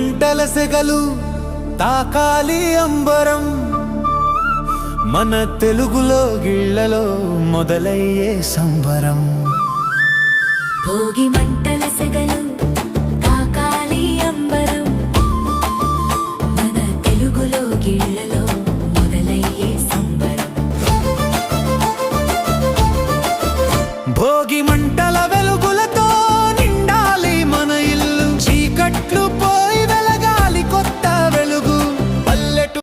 మంటల సెగలు తాకాలి అంబరం, మన తెలుగులో గిళ్ళలో మొదలయ్యే సంబరం. భోగి మంటల సెగలు తాకాలి అంబరం, మన తెలుగులో గిళ్ళ